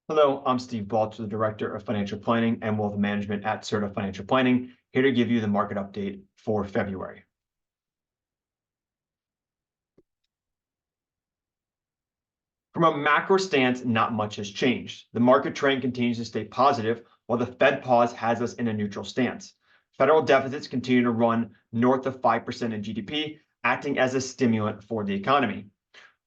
Hello, I'm Steve Balch, the Director of Financial Planning and Wealth Management at Certa Financial Planning, here to give you the market update for February. From a macro stance, not much has changed. The market trend continues to stay positive, while the Fed pause has us in a neutral stance. Federal deficits continue to run north of 5% in GDP, acting as a stimulant for the economy.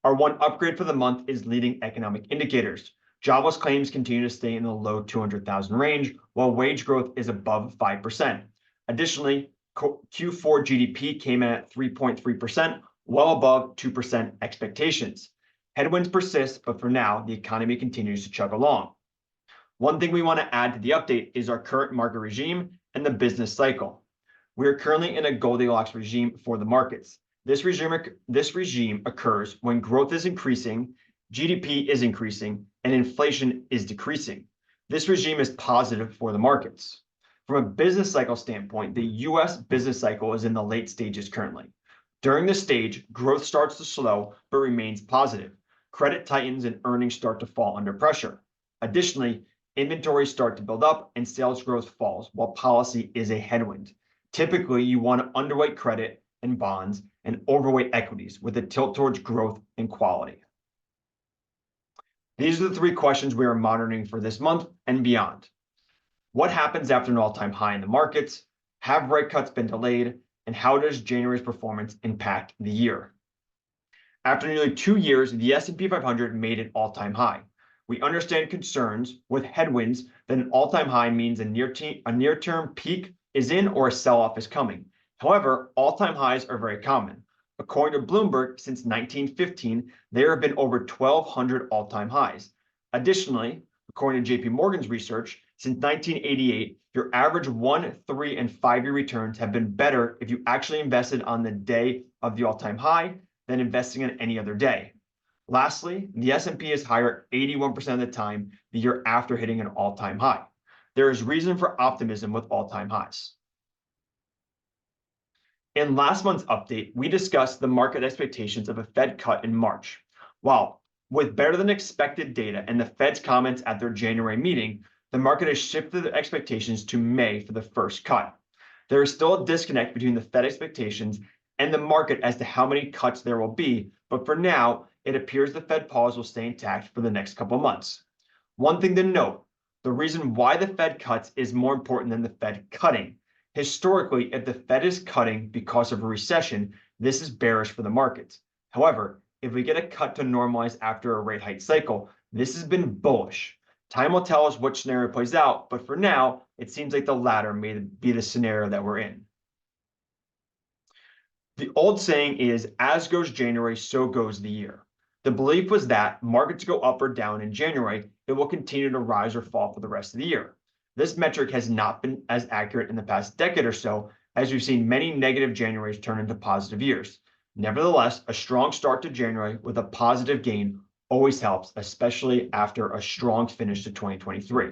Our one upgrade for the month is leading economic indicators. Jobless claims continue to stay in the low 200,000 range, while wage growth is above 5%. Additionally, Q4 GDP came in at 3.3%, well above 2% expectations. Headwinds persist, but for now, the economy continues to chug along. One thing we want to add to the update is our current market regime and the business cycle. We are currently in a Goldilocks regime for the markets. This regime occurs when growth is increasing, GDP is increasing, and inflation is decreasing. This regime is positive for the markets. From a business cycle standpoint, the US business cycle is in the late stages currently. During this stage, growth starts to slow but remains positive. Credit tightens and earnings start to fall under pressure. Additionally, inventories start to build up and sales growth falls while policy is a headwind. Typically, you want to underweight credit and bonds and overweight equities with a tilt towards growth and quality. These are the three questions we are monitoring for this month and beyond. What happens after an all-time high in the markets? Have rate cuts been delayed? And how does January's performance impact the year? After nearly 2 years, the S&P 500 made an all-time high. We understand concerns with headwinds that an all-time high means a near-term peak is in or a sell-off is coming. However, all-time highs are very common. According to Bloomberg, since 1915, there have been over 1,200 all-time highs. Additionally, according to JP Morgan's research, since 1988, your average 1, 3, and 5-year returns have been better if you actually invested on the day of the all-time high than investing on any other day. Lastly, the S&P is higher 81% of the time the year after hitting an all-time high. There is reason for optimism with all-time highs. In last month's update, we discussed the market expectations of a Fed cut in March. While with better than expected data and the Fed's comments at their January meeting, the market has shifted the expectations to May for the first cut. There is still a disconnect between the Fed expectations and the market as to how many cuts there will be, but for now, it appears the Fed pause will stay intact for the next couple of months. One thing to note, the reason why the Fed cuts is more important than the Fed cutting. Historically, if the Fed is cutting because of a recession, this is bearish for the markets. However, if we get a cut to normalize after a rate hike cycle, this has been bullish. Time will tell us which scenario plays out, but for now, it seems like the latter may be the scenario that we're in. The old saying is, as goes January, so goes the year. The belief was that markets go up or down in January, it will continue to rise or fall for the rest of the year. This metric has not been as accurate in the past decade or so, as we've seen many negative Januaries turn into positive years. Nevertheless, a strong start to January with a positive gain always helps, especially after a strong finish to 2023.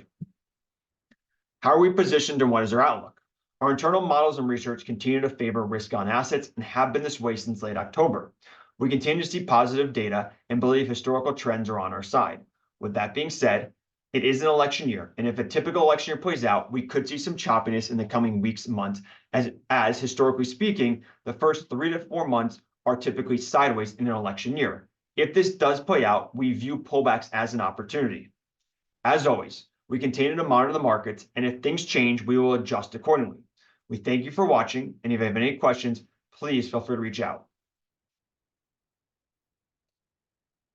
How are we positioned and what is our outlook? Our internal models and research continue to favor risk-on assets and have been this way since late October. We continue to see positive data and believe historical trends are on our side. With that being said, it is an election year, and if a typical election year plays out, we could see some choppiness in the coming weeks and months, as historically speaking, the first 3 to 4 months are typically sideways in an election year. If this does play out, we view pullbacks as an opportunity. As always, we continue to monitor the markets, and if things change, we will adjust accordingly. We thank you for watching, and if you have any questions, please feel free to reach out.